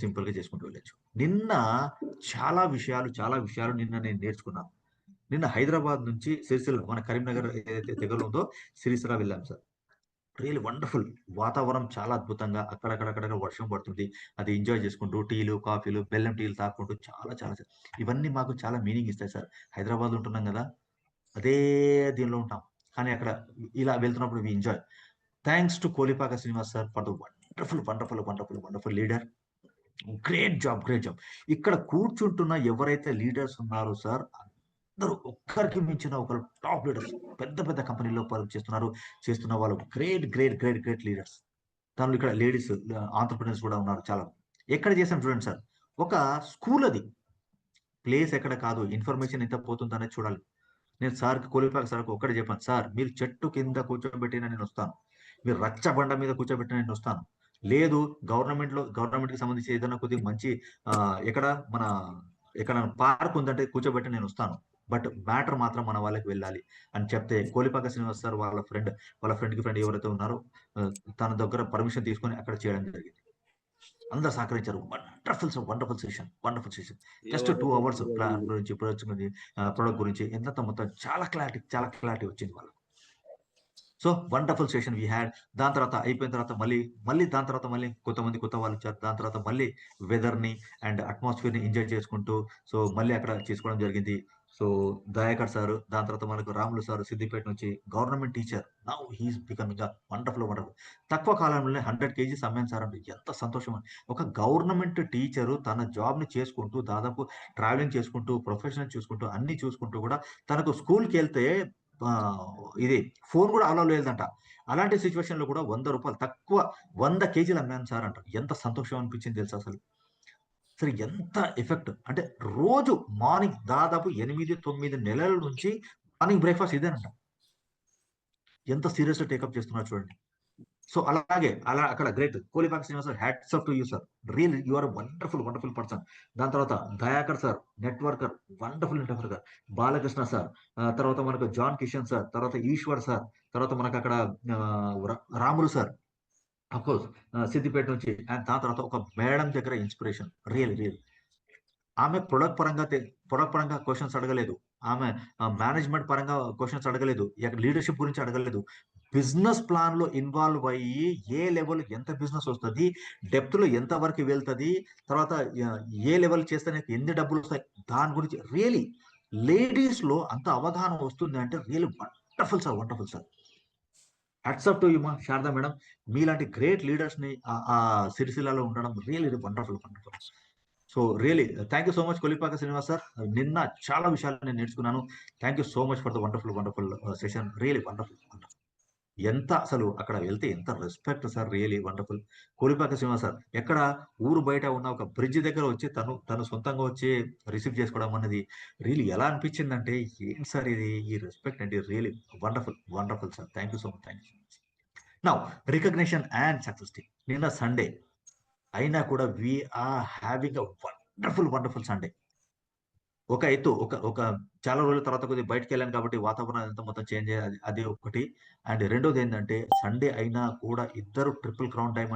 సింపుల్‌గా చేసుకుంటూ వెళ్ళొచ్చు. నిన్న చాలా విషయాలు నిన్న నేను నేర్చుకున్నాను. నిన్న హైదరాబాద్ నుంచి సిరిసిల్ల మన కరీంనగర్ ఏదైతే దగ్గరలో ఉందో సిరిసిల్ల వెళ్ళాం సార్. Really wonderful. వాతావరణం చాలా అద్భుతంగా అక్కడక్కడ వర్షం పడుతుంది. అది ఎంజాయ్ చేసుకుంటూ టీలు, కాఫీలు, బెల్లం టీలు తాగుకుంటూ చాలా ఇవన్నీ మాకు చాలా మీనింగ్ ఇస్తాయి సార్. హైదరాబాద్‌లో ఉంటున్నాం గదా! అదే దీనిలో ఉంటాం. కానీ అక్కడ ఇలా వెళ్తున్నప్పుడు we enjoy. Thanks to Kolipaka Srinivas sir for the wonderful leader. Great job. ఇక్కడ కూర్చుంటున్న ఎవరైతే లీడర్స్ ఉన్నారో సార్, అందరూ ఒక్కరికి మించిన ఒకరు టాప్ లీడర్స్. పెద్ద కంపెనీలో వర్క్ చేస్తున్నారు. చేస్తున్న వాళ్ళు గ్రేట్ లీడర్స్. దానిలో ఇక్కడ లేడీస్ ఆంత్రప్రెన్యూర్స్ కూడా ఉన్నారు చాలా. ఎక్కడ చేసాం చూడండి సార్. ఒక స్కూల్ అది. ప్లేస్ ఎక్కడ కాదు. ఇన్ఫర్మేషన్ ఎంత పోతుందనేది చూడాలి. నేను సార్‌కి కోలిపాక సార్‌కి ఒక్కటే చెప్పాను. సార్ మీరు చెట్టు కింద కూర్చోబెట్టినా నేనొస్తాను. మీరు రచ్చ బండ మీద కూర్చోబెట్టినా నేనొస్తాను. లేదు గవర్నమెంట్‌కి సంబంధించి ఏదైనా కొద్దిగా మంచి ఎక్కడ మన ఎక్కడైనా పార్క్ ఉందంటే కూర్చోబెట్టి నేనొస్తాను. బట్ మ్యాటర్ మాత్రం మన వాళ్ళకి వెళ్ళాలి అని చెప్తే కోలిపాక శ్రీనివాస్ సార్ వాళ్ళ ఫ్రెండ్‌కి ఫ్రెండ్ ఎవరైతే ఉన్నారో ఆహ్, తన దగ్గర పర్మిషన్ తీసుకొని అక్కడ చేయడం జరిగింది. అందరూ సహకరించారు. Wonderful session. A just 2 wonderful hours plan ఇది. గురించి, ప్రొడక్ట్ గురించి ఎంత మొత్తం చాలా క్లారిటీ వచ్చింది వాళ్ళకి. So, wonderful session we had. దాని తర్వాత అయిపోయిన తర్వాత మళ్ళీ కొంతమంది కొత్త వాళ్ళొచ్చారు. దాని తర్వాత మళ్ళీ వెదర్‌ని అండ్ అట్మాస్ఫియర్‌ని ఎంజాయ్ చేసుకుంటూ మళ్ళీ అక్కడ చేసుకోవడం జరిగింది. సో, దయాకర్ సారు, దాని తర్వాత మనకు రాములు సారు సిద్దిపేట నుంచి government teacher. Now he is becoming wonderful. తక్కువ కాలంలోనే 100 కేజీస్ అమ్మాను సార్ అంటే ఎంత సంతోషం. ఒక గవర్నమెంట్ టీచరు తన జాబ్‌ని చేసుకుంటూ దాదాపు ట్రావెలింగ్ చేసుకుంటూ, ప్రొఫెషన్ చూసుకుంటూ, అన్నీ చూసుకుంటూ కూడా తనకు స్కూల్‌కెళ్తే ఆహ్, ఇది ఫోను గూడా అలో లేదంట. అలాంటి సిట్యుయేషన్‌లో కూడా రూ. 100 తక్కువ 100 కేజీలు అమ్మాను సార్ అంట. ఎంత సంతోషం అనిపించింది తెలుసా అసలు. అసలు ఎంత ఎఫెక్ట్ అంటే రోజు మార్నింగ్ దాదాపు 8, 9 నెలల నుంచి మార్నింగ్ బ్రేక్‌ఫాస్ట్ ఇదేనంట. ఎంత సీరియస్‌గా టేకప్ చేస్తున్నారో చూడండి. సో, అక్కడ great. Kolipaka Srinivas sir hats off to you sir. Really you are a wonderful person. దాని తర్వాత Dayakar sir networker, wonderful networker. Balakrishna sir, తర్వాత మనకు జాన్ కిషన్ సార్, తర్వాత ఈశ్వర్ సార్, తర్వాత మనకక్కడ రాములు సార్. అఫ్‌కోర్స్ సిద్దిపేట నుంచి అండ్ దాని తర్వాత ఒక మేడం దగ్గర ఇన్‌స్పిరేషన్. రియల్లీ. ఆమె ప్రొడక్ట్ పరంగా క్వెషన్స్ అడగలేదు. ఆమె మేనేజ్‌మెంట్ పరంగా క్వెషన్స్ అడగలేదు. లీడర్‌షిప్ గురించి అడగలేదు. బిజినెస్ ప్లాన్‌లో ఇన్వాల్వ్ అయ్యి ఏ లెవెల్ ఎంత బిజినెస్ వస్తది? డెప్త్‌లో ఎంత వరకు వెళ్తది? తర్వాత య ఏ లెవెల్ చేస్తే నీకు ఎన్ని డబ్బులొస్తాయి? దాని గురించి రియల్లీ లేడీస్‌లో అంత అవగాహన వస్తుంది అంటే really wonderful sir. Hats off to you Sharada madam. మీలాంటి గ్రేట్ లీడర్స్‌ని సిరిసిల్లలో ఉండడం really wonderful. So, really thank you so much Kolipaka Srinivas sir. నిన్న చాలా విషయాలు నేను నేర్చుకున్నాను. Thank you so much for the wonderful session. Really wonderful. ఎంత అసలు అక్కడ వెళ్తే ఎంత respect sir really wonderful. Kolipaka Srinivas sir ఎక్కడ ఊరు బయట ఉన్న ఒక బ్రిడ్జ్ దగ్గర వచ్చి తను సొంతంగా వచ్చి రిసీవ్ చేసుకోవడం అనేది రియల్లీ ఎలా అనిపించిందంటే ఏంటి సార్ ఇది ఈ రెస్పెక్ట్ అంటే really wonderful sir. Thank you so much. Now recognition and success team. నిన్న సండే అయినా కూడా we are having a wonderful Sunday. ఒక ఎత్తు ఒక ఒక చాలా రోజుల తర్వాత కొద్దిగా బయటికెళ్ళాను కాబట్టి వాతావరణం అదంతా మొత్తం చేంజ్ అయ్యేది అది ఒకటి. అండ్ రెండోదేంటంటే సండే అయినా కూడా ఇద్దరు ట్రిపుల్ క్రౌన్ డైమండ్